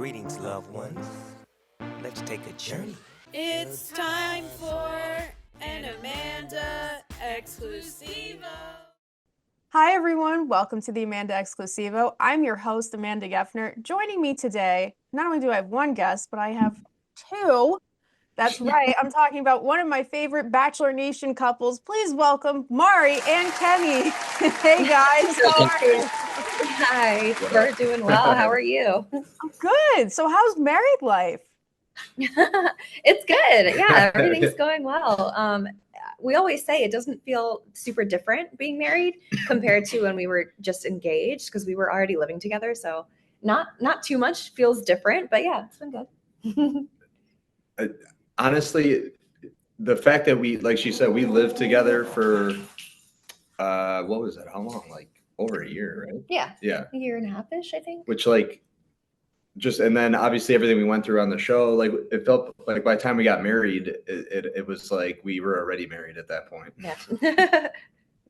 Greetings, loved ones. Let's take a journey. It's time for an Amanda Exclusivo. Hi, everyone. Welcome to the Amanda Exclusivo. I'm your host, Amanda Geffner. Joining me today, not only do I have one guest, but I have two. That's right. I'm talking about one of my favorite Bachelor Nation couples. Please welcome Mari and Kenny. Hey, guys. How are you? Hi. We're doing well. How are you? I'm good. So how's married life? It's good. Yeah, everything's going well. We always say it doesn't feel super different being married compared to when we were just engaged because we were already living together. So not too much feels different, but yeah, it's been good. Honestly, the fact that we, like she said, we lived together for what was it? How long? Like over a year, right? Yeah. A year and a half-ish, I think. Which and then obviously everything we went through on the show, like it felt like by the time we got married, it was like we were already married at that point. Yeah.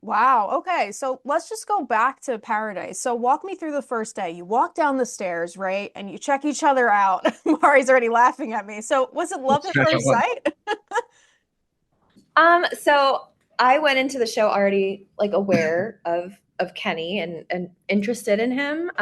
Wow. Okay. So let's just go back to Paradise. So walk me through the first day. You walk down the stairs, right? And you check each other out. Mari's already laughing at me. So was it love at first sight? So I went into the show already like aware of Kenny and interested in him.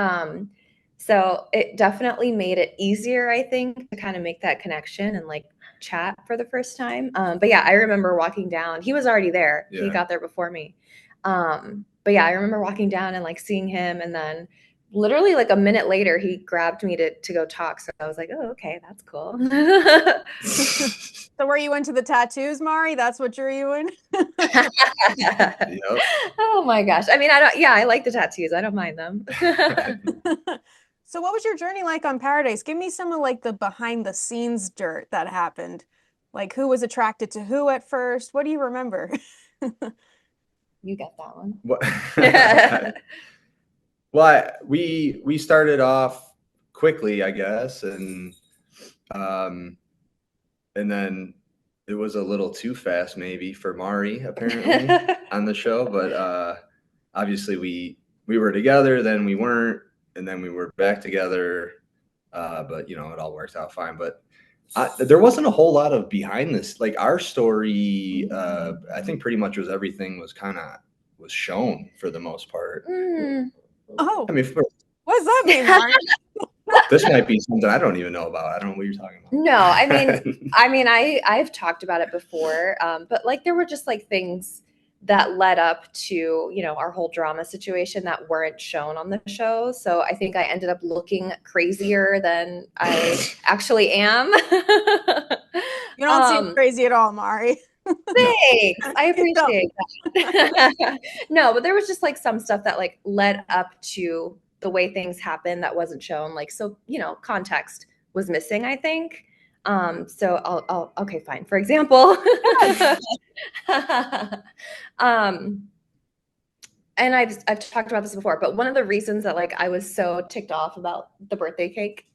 So it definitely made it easier, I think, to kind of make that connection and like chat for the first time. But yeah, I remember walking down. He was already there. Yeah. He got there before me. But yeah, I remember walking down and like seeing him, and then literally like a minute later, he grabbed me to go talk. So I was like, oh, okay, that's cool. So were you into the tattoos, Mari? That's what drew you in? Yep. Oh my gosh. I mean, I like the tattoos. I don't mind them. So what was your journey like on Paradise? Give me some of like the behind the scenes dirt that happened. Like who was attracted to who at first? What do you remember? You get that one. Well, we started off quickly, I guess, and then it was a little too fast maybe for Mari apparently on the show, but obviously we were together, then we weren't, and then we were back together, but it all worked out fine. But there wasn't a whole lot of behind this, like our story. I think pretty much everything was shown for the most part. Oh, I mean, what does that mean, Mari? this might be something I don't even know about. I don't know what you're talking about. No, I mean, I've talked about it before, but like there were just like things that led up to, our whole drama situation that weren't shown on the show. So I think I ended up looking crazier than I actually am. You don't seem crazy at all, Mari. Thanks. I appreciate that. No, but there was just like some stuff that like led up to the way things happened that wasn't shown. Like, so, context was missing, I think. So I'll okay, fine. For example, and I've talked about this before, but one of the reasons that like I was so ticked off about the birthday cake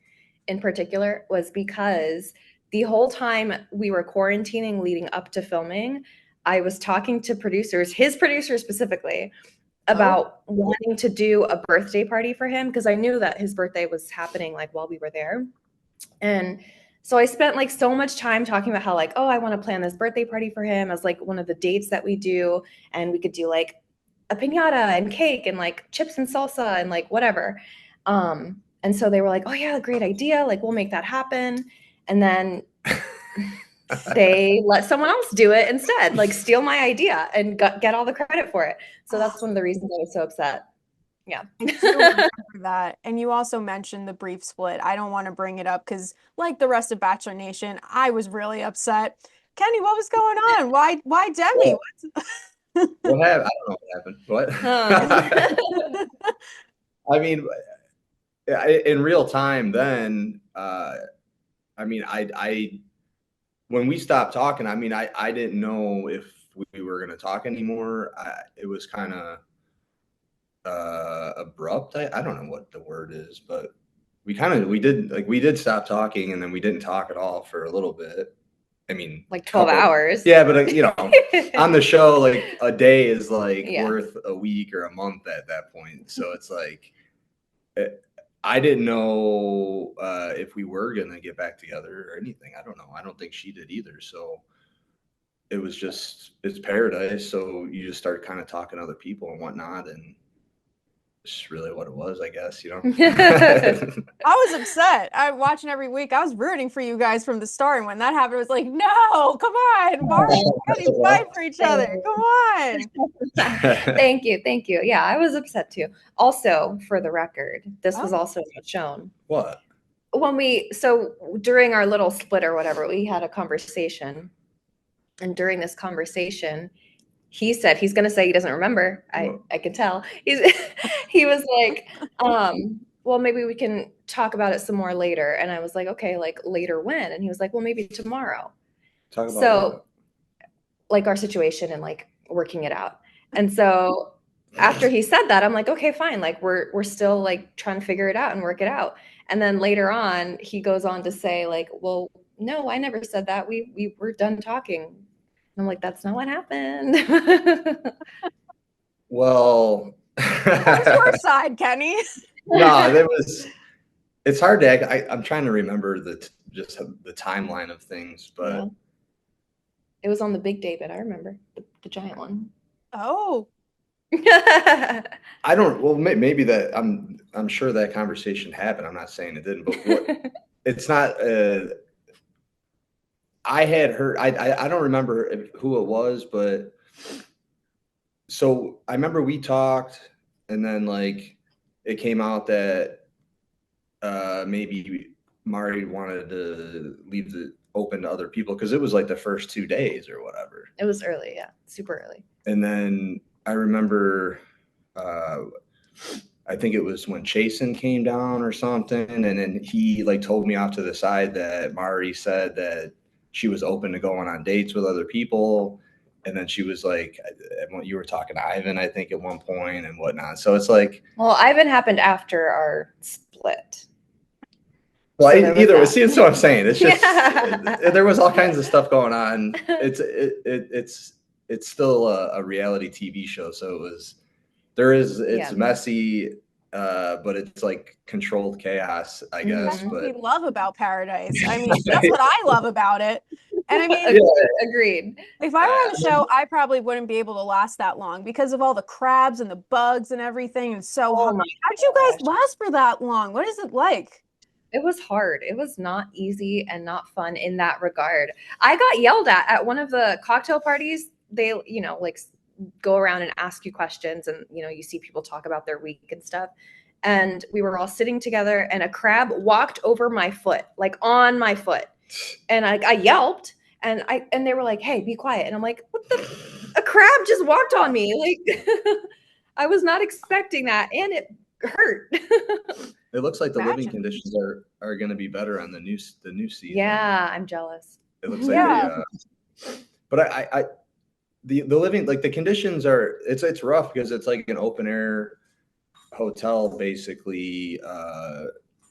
in particular was because the whole time we were quarantining leading up to filming, I was talking to producers, his producers specifically, about wanting to do a birthday party for him because I knew that his birthday was happening like while we were there. And so I spent like so much time talking about how like, oh, I want to plan this birthday party for him as like one of the dates that we do. And we could do like a piñata and cake and like chips and salsa and like whatever. And so they were like, oh yeah, great idea. Like we'll make that happen. And then they let someone else do it instead, like steal my idea and get all the credit for it. So that's one of the reasons I was so upset. Yeah. I do remember that. And you also mentioned the brief split. I don't want to bring it up because like the rest of Bachelor Nation, I was really upset. Kenny, what was going on? Why Demi? What happened? I don't know what happened. What? I mean, in real time then, I mean, I when we stopped talking, I mean, I didn't know if we were going to talk anymore. It was kind of abrupt. I don't know what the word is, but we did stop talking, and then we didn't talk at all for a little bit. I mean, like 12 hours. Yeah, but on the show, like a day is like worth a week or a month at that point. So it's like, I didn't know if we were going to get back together or anything. I don't know. I don't think she did either. So it was just, it's paradise. So you just start kind of talking to other people and whatnot. And it's just really what it was, I guess, you know? I was upset. I'm watching every week. I was rooting for you guys from the start. And when that happened, I was like, no, come on. Mari and Kenny fight for each other. Come on. Thank you. Thank you. Yeah, I was upset too. Also, for the record, this was Oh. also not shown. What? So during our little split or whatever, we had a conversation. And during this conversation, he said he's going to say he doesn't remember. I can tell. He was like, well, maybe we can talk about it some more later. And I was like, okay, like later when? And he was like, well, maybe tomorrow. Talk about So like our situation and like working it out. And so after he said that, I'm like, okay, fine. Like we're still like trying to figure it out and work it out. And then later on, he goes on to say like, well, no, I never said that. We were done talking. I'm like, that's not what happened. Well, What's your side, Kenny? no, it's hard to, I'm trying to remember just the timeline of things, but Yeah. It was on the big David. I remember the giant one. Oh. I don't, well, maybe that I'm sure that conversation happened. I'm not saying it didn't, but it's not, I had heard, I don't remember who it was, but so I remember we talked and then like it came out that maybe Mari wanted to leave it open to other people because it was like the first 2 days or whatever. It was early, yeah, super early. And then I remember, I think it was when Chasen came down or something, and then he like told me off to the side that Mari said that she was open to going on dates with other people. And then she was like, you were talking to Ivan, I think, at one point and whatnot. So it's like, well, Ivan happened after our split. well, So either way, see, that's what I'm saying. It's just there was all kinds of stuff going on. It's still a reality TV show, so it's messy, but it's like controlled chaos, I guess. That's what But we love about Paradise. I mean, that's what I love about it. And I mean, agreed. if I were on the show, I probably wouldn't be able to last that long because of all the crabs and the bugs and everything. It's so hard. How'd you guys last for that long? What is it like? It was hard. It was not easy and not fun in that regard. I got yelled at one of the cocktail parties. They, like go around and ask you questions and, you see people talk about their week and stuff. And we were all sitting together and a crab walked over my foot, like on my foot. And I yelped and they were like, hey, be quiet. And I'm like, a crab just walked on me. Like I was not expecting that. And it hurt. it looks like the living conditions are going to be better on the new season. Yeah, I'm jealous. It looks like but the living, like the conditions are, it's rough because it's like an open air hotel basically.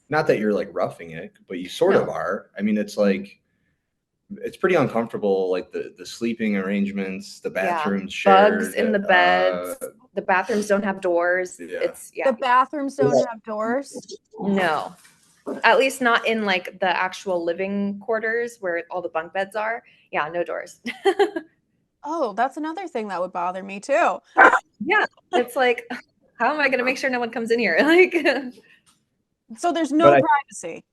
Not that you're like roughing it, but you sort of are. I mean, it's like it's pretty uncomfortable, like the sleeping arrangements, the bathrooms shared, bugs in the beds. The bathrooms don't have doors. The bathrooms don't have doors. No, at least not in like the actual living quarters where all the bunk beds are. Yeah, no doors. Oh, that's another thing that would bother me too. Yeah, it's like, how am I going to make sure no one comes in here? Like, so there's no privacy.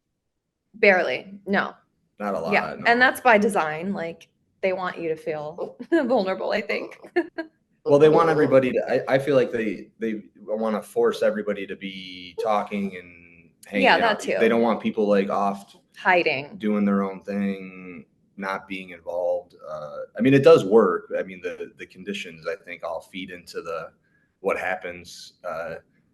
Barely, no. Not a lot. Yeah, no. And that's by design. Like they want you to feel vulnerable, I think. Well, they want everybody to. I feel like they want to force everybody to be talking and hanging out. That too. They don't want people like off hiding, doing their own thing, not being involved. I mean, it does work. I mean, the conditions I think all feed into what happens.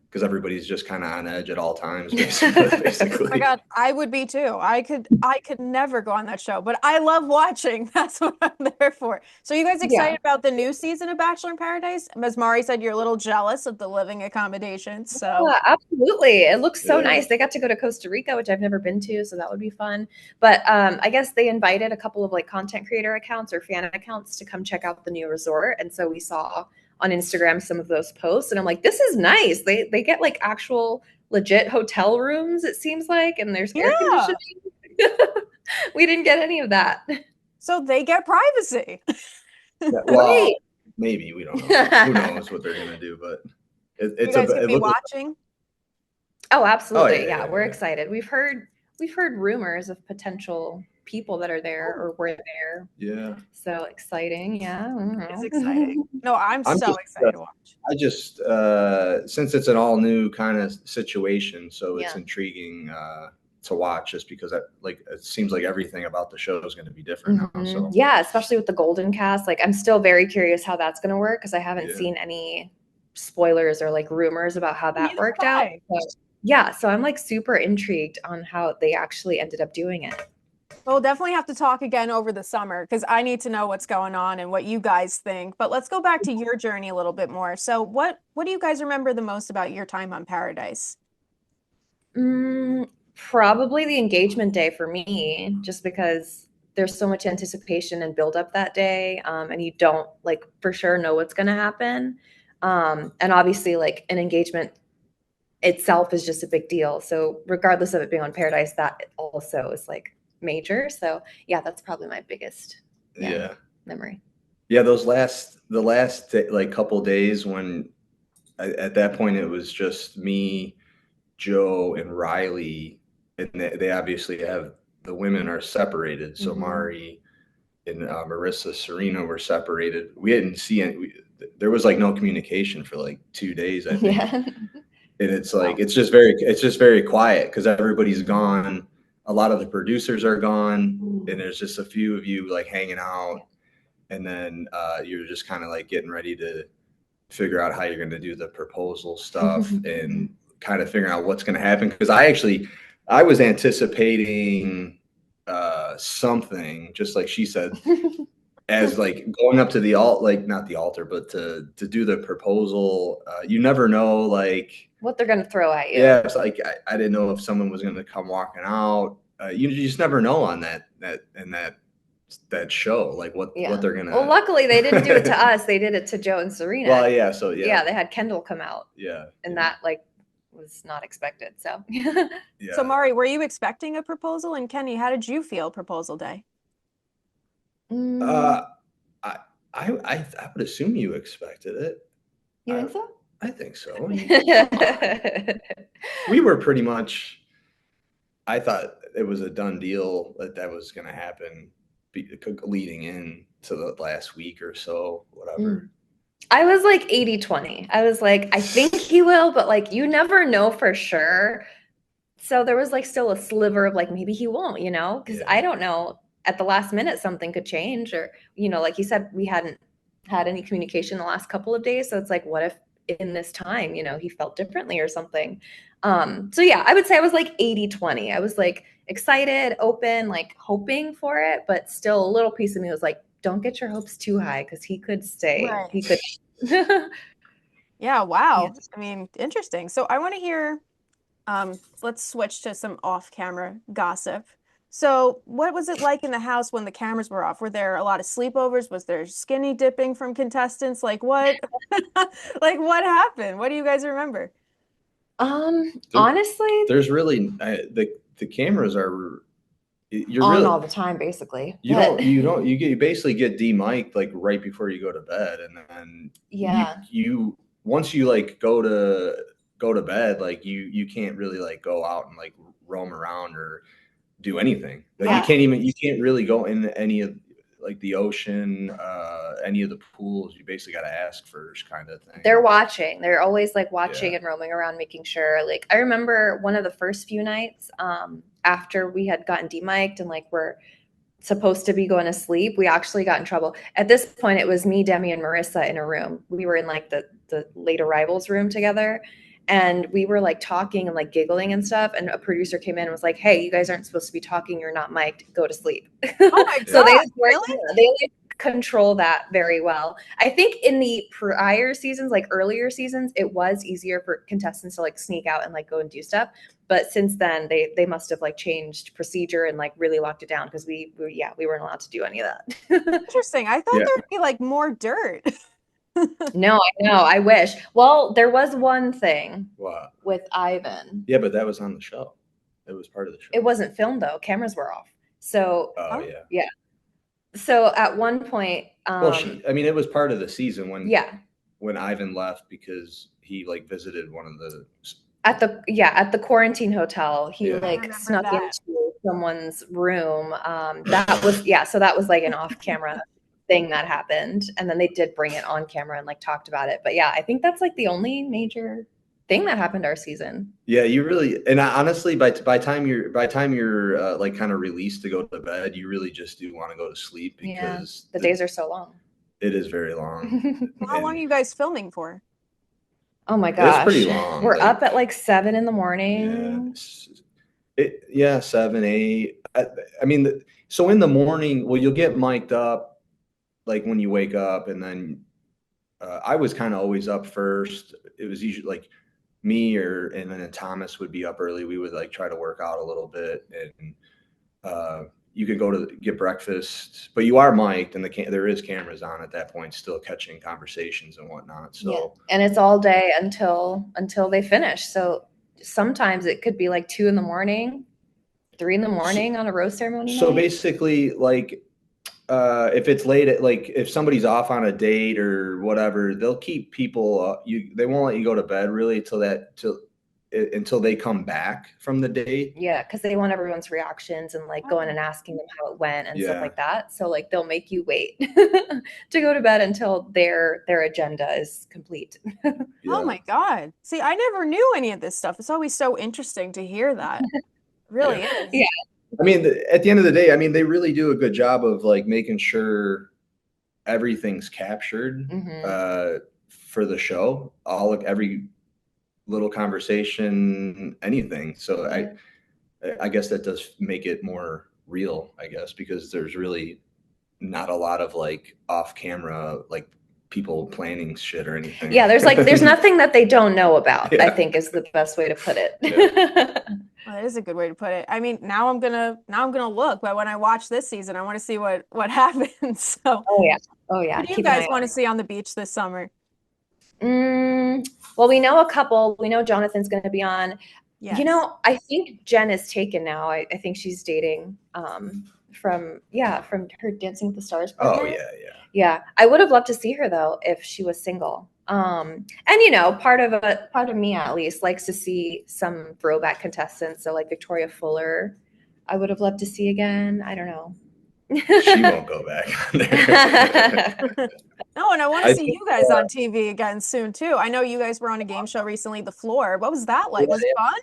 Because everybody's just kind of on edge at all times, basically. Oh my God, I would be too. I could never go on that show, but I love watching. That's what I'm there for. So you guys excited about the new season of Bachelor in Paradise? As Mari said, you're a little jealous of the living accommodations. So yeah, absolutely. It looks so nice. They got to go to Costa Rica, which I've never been to, so that would be fun. But I guess they invited a couple of like content creator accounts or fan accounts to come check out the new resort. And so we saw on Instagram some of those posts and I'm like, this is nice. They get like actual legit hotel rooms, it seems like, and there's air Yeah. conditioning. We didn't get any of that. So they get privacy. Yeah, well, Right. maybe we don't know. Who knows what they're gonna do? But You it's guys a. gonna It be looks. watching? Oh, absolutely. yeah, Yeah, yeah, we're yeah. excited. We've heard rumors of potential people that are there or were there. Yeah. So exciting. Yeah. I don't It's know. exciting. No, I'm I'm so just. excited to watch. I just since it's an all new kind of situation, so it's Yeah. intriguing to watch just because it seems like everything about the show is going to be different now. So Yeah, especially with the Golden Cast. Like, I'm still very curious how that's going to work because I haven't Yeah. seen any spoilers or like rumors about how that Neither worked have out. I. So, yeah, so I'm like super intrigued on how they actually ended up doing it. We'll definitely have to talk again over the summer because I need to know what's going on and what you guys think. But let's go back to your journey a little bit more. So what do you guys remember the most about your time on Paradise? Probably the engagement day for me, just because there's so much anticipation and build up that day, and you don't like for sure know what's going to happen. And obviously, like an engagement itself is just a big deal. So regardless of it being on Paradise, that also is like major. So yeah, that's probably my biggest memory. Yeah, the last like couple days when at that point it was just me, Joe, and Riley, and they obviously have the women are separated. So Mari and Marissa, Serena were separated. We didn't see any. There was like no communication for like 2 days, I think. Yeah. And it's like it's just very quiet because everybody's gone. A lot of the producers are gone, and there's just a few of you like hanging out, and then you're just kind of like getting ready to figure out how you're going to do the proposal stuff and kind of figuring out what's going to happen. Because I was anticipating something, just like she said, as like going up to the like not the altar, but to do the proposal. You never know, like What they're going to throw at you. yeah, it's like I didn't know if someone was going to come walking out. You just never know on that show, like what they're gonna. Well, luckily they didn't do it to us. They did it to Joe and Serena. Well, yeah. So yeah, they had Kendall come out. Yeah, and that like was not expected. So yeah. So Mari, were you expecting a proposal? And Kenny, how did you feel proposal day? I would assume you expected it. You think so? I think so. We were pretty much. I thought it was a done deal that was going to happen leading in to the last week or so, whatever. I was like 80-20. I was like, I think he will, but like you never know for sure. So there was like still a sliver of like maybe he won't, you know, because I don't know. At the last minute, something could change, or you know, like you said, we hadn't had any communication the last couple of days. So it's like, what if in this time, you know, he felt differently or something? So yeah, I would say I was like 80-20. I was like excited, open, like hoping for it, but still a little piece of me was like, don't get your hopes too high because he could stay. Right. He could. Yeah, wow. Yeah. I mean, interesting. So I want to hear, let's switch to some off-camera gossip. So what was it like in the house when the cameras were off? Were there a lot of sleepovers? Was there skinny dipping from contestants? Like what, like what happened? What do you guys remember? Honestly, there's really the cameras are you're on really all the time, basically. You basically get demiked like right before you go to bed, and then you once you like go to bed, like you can't really like go out and like roam around or do anything. Like you can't really go in any of like the ocean, any of the pools. You basically got to ask first, kind of thing. They're watching. They're always like watching and roaming around, making sure. Like I remember one of the first few nights after we had gotten demiked and like we're supposed to be going to sleep, we actually got in trouble. At this point, it was me, Demi, and Marissa in a room. We were in like the late arrivals room together. And we were like talking and like giggling and stuff. And a producer came in and was like, "Hey, you guys aren't supposed to be talking. You're not mic'd. Go to sleep." Oh my So God, they like control that very well. I think in the prior seasons, like earlier seasons, it was easier for contestants to like sneak out and like go and do stuff. But since then, they must have like changed procedure and like really locked it down because we weren't allowed to do any of that. Interesting. I thought there'd be like more dirt. No, I know. I wish. Well, there was one thing Wow. with Ivan. Yeah, but that was on the show. It was part of the show. It wasn't filmed though. Cameras were off. So Oh yeah. yeah. So at one point, Well, it was part of the season when Ivan left because he like visited one of the at the quarantine hotel, he Yeah. like remember snuck that. into someone's room. That was so that was like an off-camera thing that happened, and then they did bring it on camera and like talked about it. But yeah, I think that's like the only major thing that happened our season. Yeah, you really, and honestly, by time you're like kind of released to go to bed, you really just do want to go to sleep because the days are so long. It is very long. How long are you guys filming for? Oh my gosh, it's pretty long. We're up at like 7 in the morning. Yeah, 7, 8. I mean, so in the morning, well, you'll get mic'd up like when you wake up, and then I was kind of always up first. It was usually like me and then Thomas would be up early. We would like try to work out a little bit, and you could go to get breakfast, but you are mic'd, and there is cameras on at that point, still catching conversations and whatnot. So and it's all day until they finish. So sometimes it could be like 2 in the morning, 3 in the morning on a rose ceremony. So night. basically, like if it's late at like if somebody's off on a date or whatever, they'll keep people. They won't let you go to bed really until they come back from the date. Yeah, because they want everyone's reactions and like going and asking them how it went and stuff like that. So like they'll make you wait to go to bed until their agenda is complete. Oh my God. See, I never knew any of this stuff. It's always so interesting to hear that. It really is. Yeah. I mean, at the end of the day, I mean, they really do a good job of like making sure everything's captured for the show. Every little conversation, anything. So I guess that does make it more real, I guess, because there's really not a lot of like off camera, like people planning shit or anything. Yeah. There's nothing that they don't know about, I think is the best way to put it. Well, that is a good way to put it. I mean, now I'm gonna look, but when I watch this season, I want to see what happens. So Oh yeah. What do you guys want to see on the beach this summer? Well, we know a couple. We know Jonathan's going to be on. Yes. You know, I think Jen is taken now. I think she's dating from her Dancing with the Stars partner. Oh yeah. I would have loved to see her though if she was single. And you know, part of me at least likes to see some throwback contestants. So like Victoria Fuller, I would have loved to see again. I don't know. She won't go back on there. No, and I want to see you guys on TV again soon too. I know you guys were on a game show recently, The Floor. What was that like? Was it fun?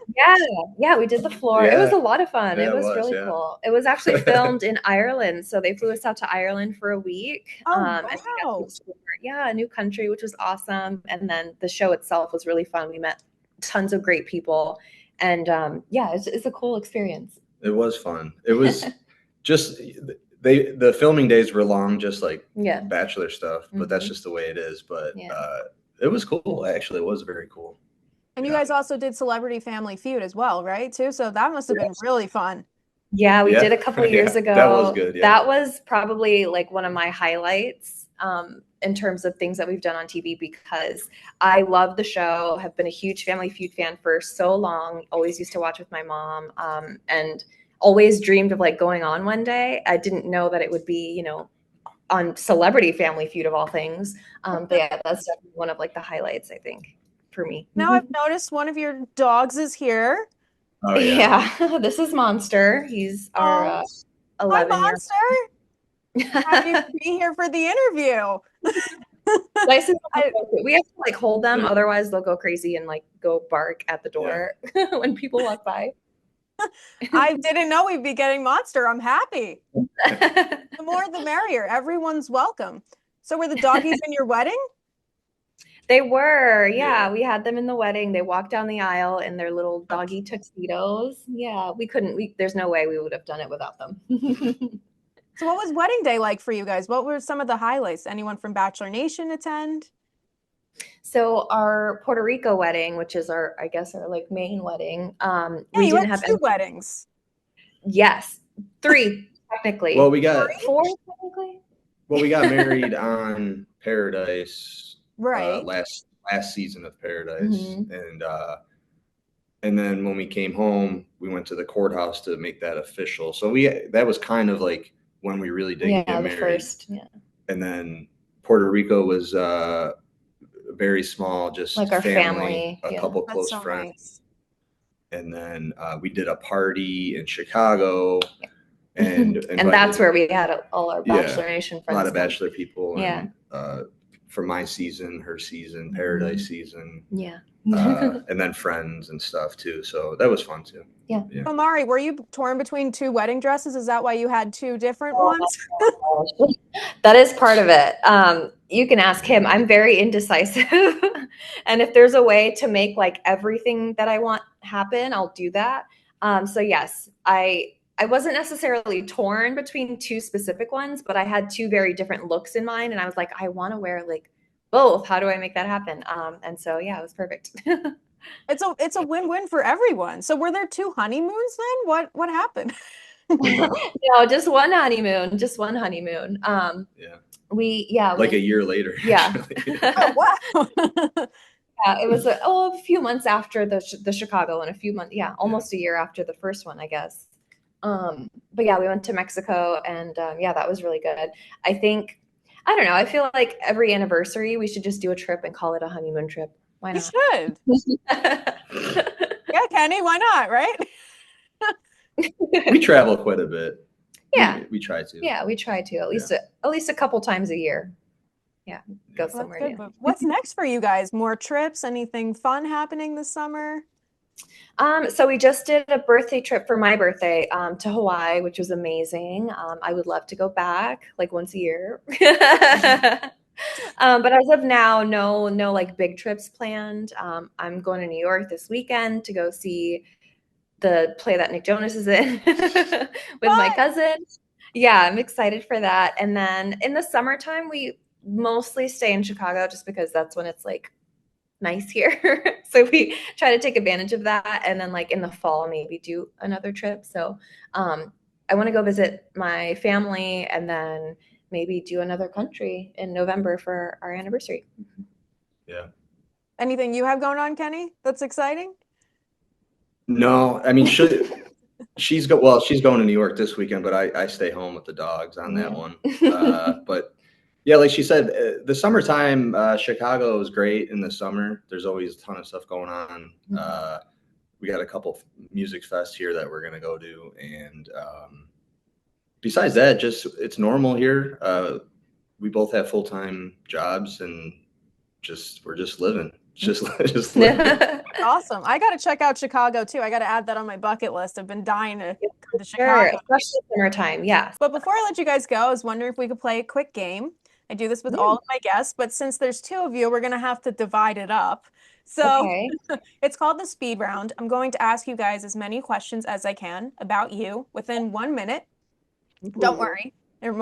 Yeah, we did The Floor. It was a lot of fun. Yeah, it was really cool. It was actually filmed in Ireland, so they flew us out to Ireland for a week. Oh, wow. A new country, which was awesome. And then the show itself was really fun. We met tons of great people, and it's a cool experience. It was fun. It was just. The filming days were long, just like Bachelor stuff, but that's just the way it is. But it was cool. Actually, it was very cool. And you guys also did Celebrity Family Feud as well, right? Too. So that must have been really fun. Yeah, we did a couple of years ago. That was good. Yeah. That was probably like one of my highlights in terms of things that we've done on TV, because I love the show. Have been a huge Family Feud fan for so long. Always used to watch with my mom, and always dreamed of like going on one day. I didn't know that it would be, you know, on Celebrity Family Feud of all things. But yeah, that's definitely one of like the highlights, I think, for me. Now I've noticed one of your dogs is here. Oh, yeah. This is Monster. He's our 11 Hi, Monster. Happy to be here for the interview. We have to like hold them, otherwise they'll go crazy and like go bark at the door when people walk by. I didn't know we'd be getting Monster. I'm happy. The more the merrier. Everyone's welcome. So were the doggies in your wedding? They were. Yeah, we had them in the wedding. They walked down the aisle in their little doggy tuxedos. Yeah, there's no way we would have done it without them. So what was wedding day like for you guys? What were some of the highlights? Anyone from Bachelor Nation attend? So our Puerto Rico wedding, which is our like main wedding. We didn't have 2 weddings. Yes, 3 technically. Well, we got 4 technically. Well, we got married on Paradise Right. last season of Paradise, Mhm. and then when we came home, we went to the courthouse to make that official. So that was kind of like when we really did get the married. first, yeah. And then Puerto Rico was very small, just Like our family, family, a couple That's close so friends. nice. And then we did a party in Chicago, and and that's where we had all our Yeah, Bachelor Nation a friends. lot of come. Bachelor people. Yeah. And for my season, her season, Paradise season. Yeah. And then friends and stuff too. So that was fun too. Yeah. So Mari, were you torn between two wedding dresses? Is that why you had two different ones? That is part of it. You can ask him. I'm very indecisive. And if there's a way to make like everything that I want happen, I'll do that. So yes, I wasn't necessarily torn between two specific ones, but I had two very different looks in mind. And I was like, I want to wear like both. How do I make that happen? And so, yeah, it was perfect. It's a win-win for everyone. So were there two honeymoons then? What happened? No, just one honeymoon. Just one honeymoon. Like a year later. Yeah. Oh, wow. Yeah, it was a few months after the Chicago, and a few months, almost a year after the first one, I guess. But yeah, we went to Mexico, and that was really good. I don't know. I feel like every anniversary we should just do a trip and call it a honeymoon trip. Why not? You should. Yeah, Kenny, why not, right? We travel quite a bit. Yeah. We try to. Yeah, we try to at least a couple times a year. Yeah, go somewhere That's good, but what's next for you guys? More trips? Anything fun happening this summer? So we just did a birthday trip for my birthday to Hawaii, which was amazing. I would love to go back like once a year. But as of now, no like big trips planned. I'm going to New York this weekend to go see the play that Nick Jonas is in with my cousin. Yeah, I'm excited for that. And then in the summertime, we mostly stay in Chicago just because that's when it's like nice here. So we try to take advantage of that. And then like in the fall, maybe do another trip. So I want to go visit my family and then maybe do another country in November for our anniversary. Yeah. Anything you have going on, Kenny, that's exciting? No, I mean, she's going to New York this weekend, but I stay home with the dogs on that one. But yeah, like she said, the summertime, Chicago is great in the summer. There's always a ton of stuff going on. We got a couple music fests here that we're going to go to. And besides that, just it's normal here. We both have full-time jobs and we're just living. Just living. Awesome. I got to check out Chicago too. I got to add that on my bucket list. I've been dying to come to Chicago. Especially summertime, yes. But before I let you guys go, I was wondering if we could play a quick game. I do this with all of my guests, but since there's two of you, we're going to have to divide it up. So it's called the speed round. I'm going to ask you guys as many questions as I can about you within 1 minute. Don't worry. They're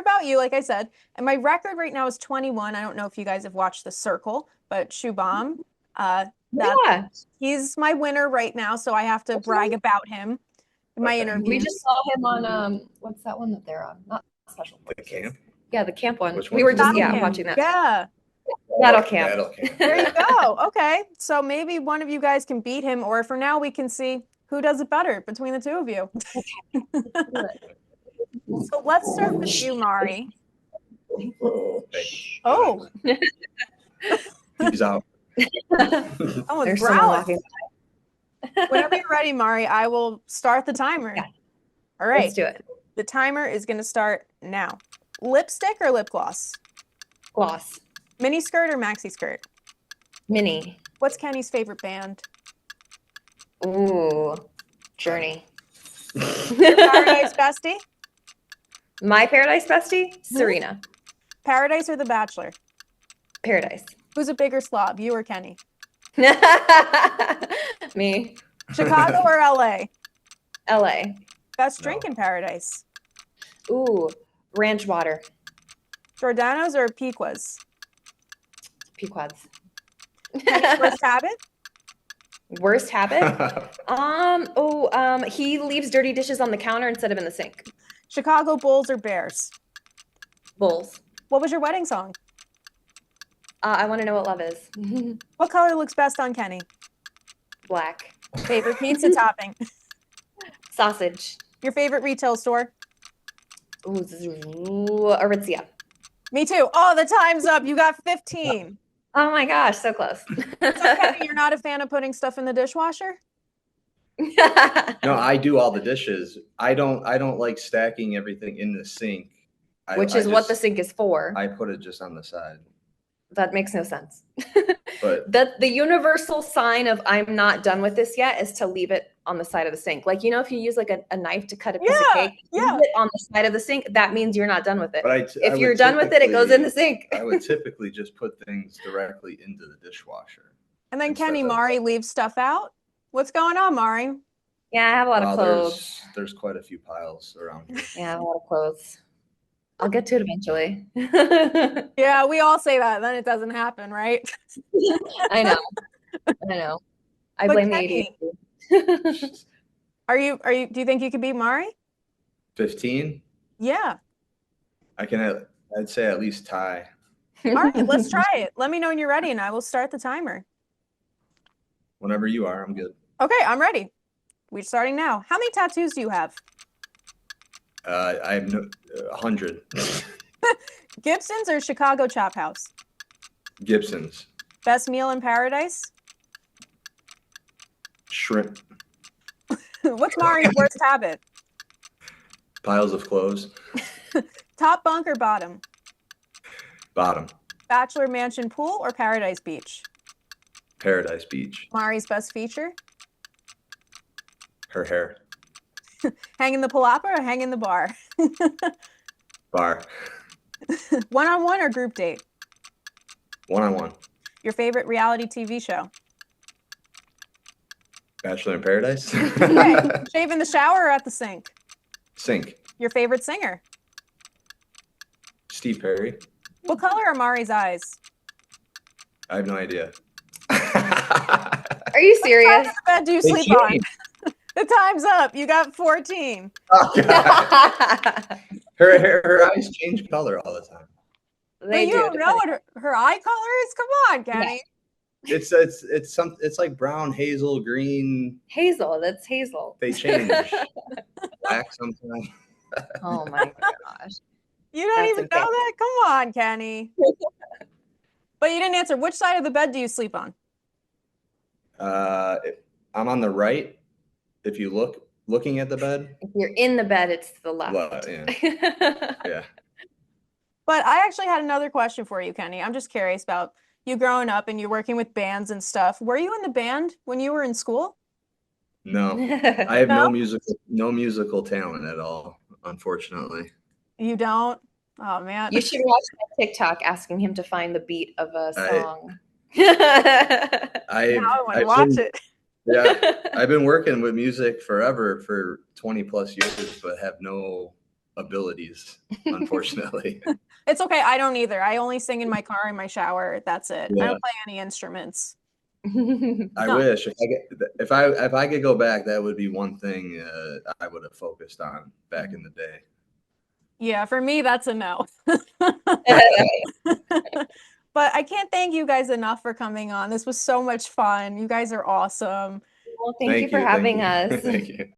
about you, like I said. And my record right now is 21. I don't know if you guys have watched The Circle, but Shubham, he's my winner right now, so I have to brag about him in my interview. We just saw him on what's that one that they're on? Not Special Forces. The camp? Yeah, the camp one. Which we were just Battle watching that. Yeah. Battle camp. There you go. Okay. So maybe one of you guys can beat him, or for now we can see who does it better between the two of you. So let's start with you, Mari. Oh. He's out. Someone's growling. Whenever you're ready, Mari, I will start the timer. Yeah. All right. Let's do it. The timer is going to start now. Lipstick or lip gloss? Gloss. Mini skirt or maxi skirt? Mini. What's Kenny's favorite band? Ooh, Journey. Your Paradise bestie? My Paradise bestie? Serena. Paradise or The Bachelor? Paradise. Who's a bigger slob, you or Kenny? Me. Chicago or LA? LA. Best drink in Paradise? Ooh, ranch water. Giordano's or Pequa's? Pequod's. Worst habit? Worst habit? He leaves dirty dishes on the counter instead of in the sink. Chicago Bulls or Bears? Bulls. What was your wedding song? I want to know what love is. What color looks best on Kenny? Black. Favorite pizza topping? Sausage. Your favorite retail store? Ooh, Aritzia. Me too. Oh, the time's up. You got 15. Oh my gosh, so close. So Kenny, you're not a fan of putting stuff in the dishwasher? No, I do all the dishes. I don't like stacking everything in the sink. Which is what the sink is for. I put it just on the side. That makes no sense. But the universal sign of I'm not done with this yet is to leave it on the side of the sink. Like, you know, if you use like a knife to cut a piece of cake, leave it on the side of the sink, that means you're not done with it. But if you're done with it, it goes in the sink. I would typically just put things directly into the dishwasher. And then Kenny, Mari leaves stuff out. What's going on, Mari? Yeah, I have a lot of clothes. There's quite a few piles around here. Yeah, I have a lot of clothes. I'll get to it eventually. Yeah, we all say that, then it doesn't happen, right? I know. I blame the ADHD. Do you think you could beat Mari? 15? Yeah. I'd say at least tie. All right, let's try it. Let me know when you're ready and I will start the timer. Whenever you are, I'm good. Okay, I'm ready. We're starting now. How many tattoos do you have? I have 100. Gibson's or Chicago Chop House? Gibson's. Best meal in paradise? Shrimp. What's Mari's worst habit? Piles of clothes. Top bunk or bottom? Bottom. Bachelor mansion pool or Paradise Beach? Paradise Beach. Mari's best feature? Her hair. Hang in the palapa or hang in the bar? Bar. One-on-one or group date? One-on-one. Your favorite reality TV show? Bachelor in Paradise. Okay. Shave in the shower or at the sink? Sink. Your favorite singer? Steve Perry. What color are Mari's eyes? I have no idea. Are you serious? What side of the bed do you sleep on? The time's up. You got 14. Oh, God. Her eyes change color all the time. But you don't know what her eye color is? Come on, Kenny. Yeah. It's like brown, hazel, green. Hazel. That's hazel. They change. Black sometimes. Oh my gosh. You don't even know that? Come on, Kenny. But you didn't answer. Which side of the bed do you sleep on? I'm on the right. If you looking at the bed. If you're in the bed, it's to the left. Yeah. Yeah. But I actually had another question for you, Kenny. I'm just curious about you growing up and you're working with bands and stuff. Were you in the band when you were in school? No, I have no musical talent at all, unfortunately. You don't? Oh man. You should watch my TikTok asking him to find the beat of a song. I want to watch it. Yeah, I've been working with music forever for 20 plus years, but have no abilities, unfortunately. It's okay. I don't either. I only sing in my car in my shower. That's it. Yeah. I don't play any instruments. I wish if I could go back, that would be one thing I would have focused on back in the day. Yeah, for me, that's a no. But I can't thank you guys enough for coming on. This was so much fun. You guys are awesome. Well, thank you for having us. Thank you.